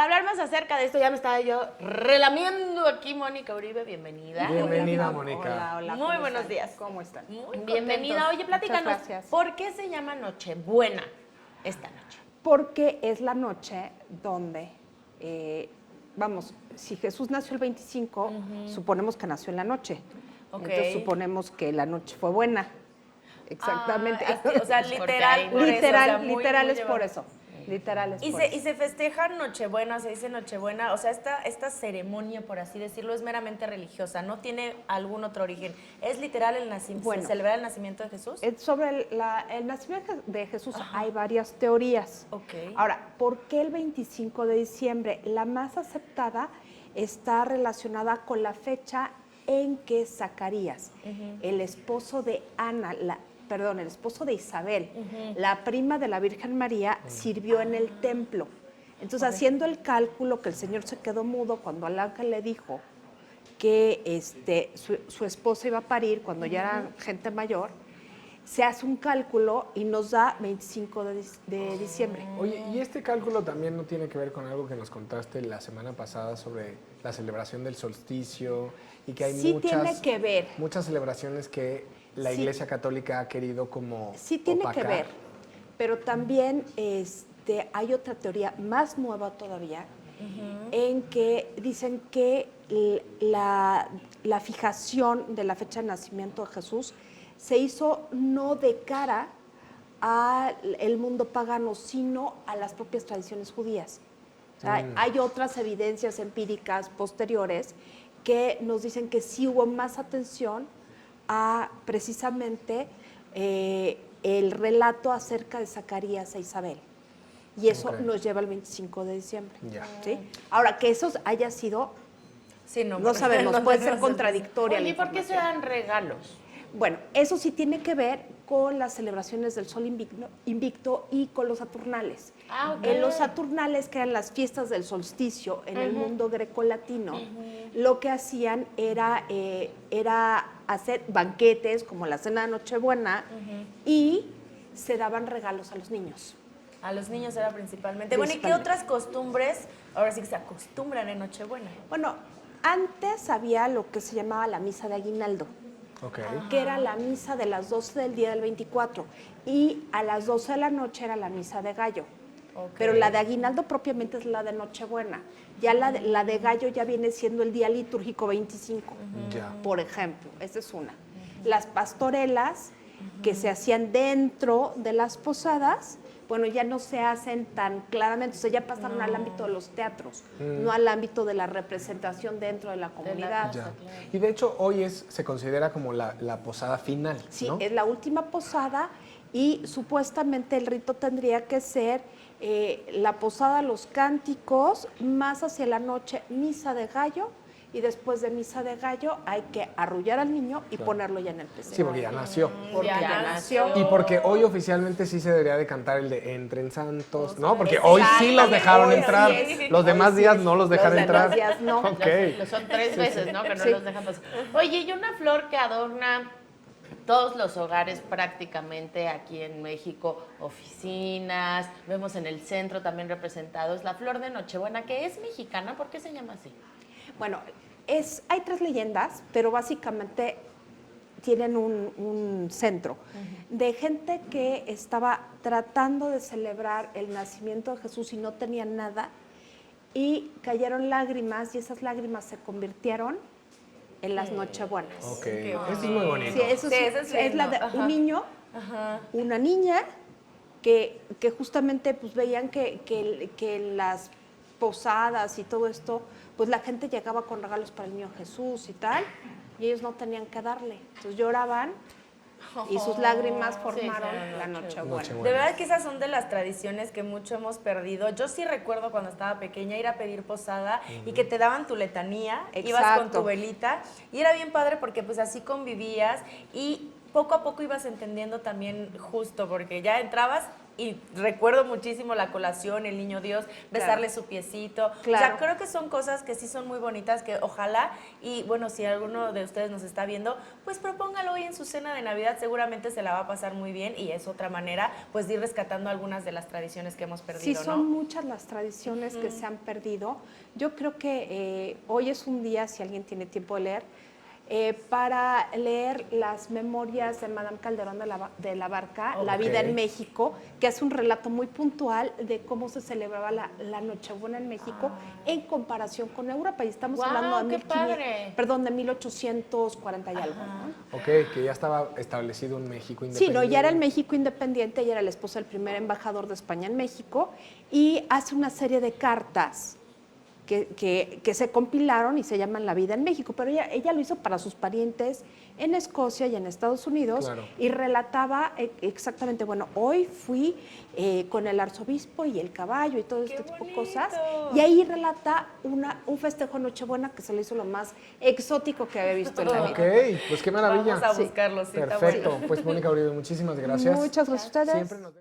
hablar más acerca de esto, ya me estaba yo relamiendo aquí, Mónica Uribe, bienvenida. Bienvenida, Mónica. Hola, hola. Muy buenos días. ¿Cómo están? Muy contentos. bienvenida. Oye, platícanos, Muchas gracias. ¿por qué se llama Nochebuena esta noche? Porque es la noche donde, vamos, si Jesús nació el 25, suponemos que nació en la noche. Ok. Entonces suponemos que la noche fue buena. Exactamente. O sea, literal, por eso, literal, o sea, muy, literal muy es por llevado. eso. Literal es Y por se, eso. y se festeja Nochebuena, se dice Nochebuena, o sea, esta ceremonia, por así decirlo, es meramente religiosa, no tiene algún otro origen. ¿Es literal el nacimiento, Bueno. se celebra el nacimiento de Jesús? Sobre el nacimiento de Jesús hay varias teorías. Ok. Ahora, ¿por qué el 25 de diciembre? La más aceptada está relacionada con la fecha en que Zacarías, el esposo de Ana, el esposo de Isabel, la prima de la Virgen María, sirvió en el templo. Entonces, haciendo el cálculo que el Señor se quedó mudo cuando al ángel le dijo que su esposa iba a parir cuando ya era gente mayor, se hace un cálculo y nos da 25 de diciembre. Oye, ¿y este cálculo también no tiene que ver con algo que nos contaste la semana pasada sobre la celebración del solsticio y que hay Sí tiene que ver. muchas celebraciones que la Sí. Iglesia Católica ha querido como Sí tiene opacar? que ver, pero también hay otra teoría más nueva todavía en que dicen que la fijación de la fecha de nacimiento de Jesús se hizo no de cara al mundo pagano, sino a las propias tradiciones judías. O sea, hay otras evidencias empíricas posteriores que nos dicen que sí hubo más atención a precisamente el relato acerca de Zacarías e Isabel. Y eso Ok. nos lleva al 25 de diciembre. Ya. ¿Sí? Ahora, que eso haya sido, Sí, no porque sabemos, no puede tenemos ser contradictoria. Oye, la ¿y por qué se información. dan regalos? Bueno, eso sí tiene que ver con las celebraciones del Sol Invicto y con los Saturnales. Ah, ok. En los Saturnales, que eran las fiestas del solsticio en el mundo grecolatino, lo que hacían era hacer banquetes, como la cena de Nochebuena, y se daban regalos a los niños. A los niños era principalmente. Bueno, ¿y qué otras costumbres ahora sí que se acostumbran en Nochebuena? Bueno, antes había lo que se llamaba la misa de aguinaldo, Ok. que era la misa de las 12 del día del 24, y a las 12 de la noche era la misa de gallo. Ok. Pero la de aguinaldo propiamente es la de Nochebuena. Ya la de gallo ya viene siendo el día litúrgico 25, Ya. por ejemplo. Esa es una. Las pastorelas que se hacían dentro de las posadas, bueno, ya no se hacen tan claramente, o sea, ya pasaron al ámbito de los teatros, no al ámbito de la representación dentro de la comunidad. Ya. Y de hecho hoy se considera como la posada final, Sí, ¿no? es la última posada y supuestamente el rito tendría que ser la posada, los cánticos, más hacia la noche, misa de gallo, y después de misa de gallo hay que arrullar al niño y ponerlo ya en el pesebre. Sí, porque ya nació. Porque ya nació. Y porque hoy oficialmente sí se debería de cantar el de Entren Santos, ¿no? Porque hoy sí los dejaron Hoy entrar, sí es. los demás Hoy sí días es. no los dejan Los entrar. demás días no. Ok. Son 3 veces, ¿no? Que no Sí. los dejan pasar. Oye, y una flor que adorna todos los hogares prácticamente aquí en México, oficinas, vemos en el centro también representados, la flor de Nochebuena, que es mexicana, ¿por qué se llama así? Bueno, hay 3 leyendas, pero básicamente tienen un centro de gente que estaba tratando de celebrar el nacimiento de Jesús y no tenían nada, y cayeron lágrimas, y esas lágrimas se convirtieron en las Nochebuenas. Ok. Esto es muy bonito. Sí, eso Sí, es, eso es es la de lindo. Ajá. un niño, una niña, que justamente pues veían que las posadas y todo esto, pues la gente llegaba con regalos para el niño Jesús y tal, y ellos no tenían que darle. Entonces lloraban y sus lágrimas formaron la Nochebuena. De verdad que esas son de las tradiciones que mucho hemos perdido. Yo sí recuerdo cuando estaba pequeña ir a pedir posada y que te daban tu letanía, ibas con Exacto. tu velita y era bien padre porque pues así convivías y poco a poco ibas entendiendo también justo porque ya entrabas y recuerdo muchísimo la colación, el niño Dios, besarle su piecito. Claro. O sea, creo que son cosas que sí son muy bonitas, que ojalá, y bueno, si alguno de ustedes nos está viendo, pues propóngalo hoy en su cena de Navidad, seguramente se la va a pasar muy bien y es otra manera, pues, de ir rescatando algunas de las tradiciones que hemos perdido, Sí, son ¿no? muchas las tradiciones que se han perdido. Yo creo que hoy es un día, si alguien tiene tiempo de leer, para leer las memorias de Madame Calderón de la Barca, La vida en México, que es un relato muy puntual de cómo se celebraba la Nochebuena en México en comparación con Europa. Y estamos ¡Guau, hablando de, qué padre! de 1840 y algo. ¿no? Ok, que ya estaba establecido un México Sí, independiente. no, ya era el México independiente, ella era la esposa del primer embajador de España en México y hace una serie de cartas que se compilaron y se llaman La vida en México, pero ella lo hizo para sus parientes en Escocia y en Estados Unidos. Claro. Y relataba exactamente, bueno, hoy fui con el arzobispo y el caballo y todo este tipo de cosas, y ahí relata un festejo de Nochebuena que se le hizo lo más exótico que había visto en la vida. Ok, pues qué maravilla. Vamos a buscarlo, sí, está Perfecto. bueno. Pues Mónica Uribe, muchísimas gracias. Muchas gracias a ustedes. Siempre nos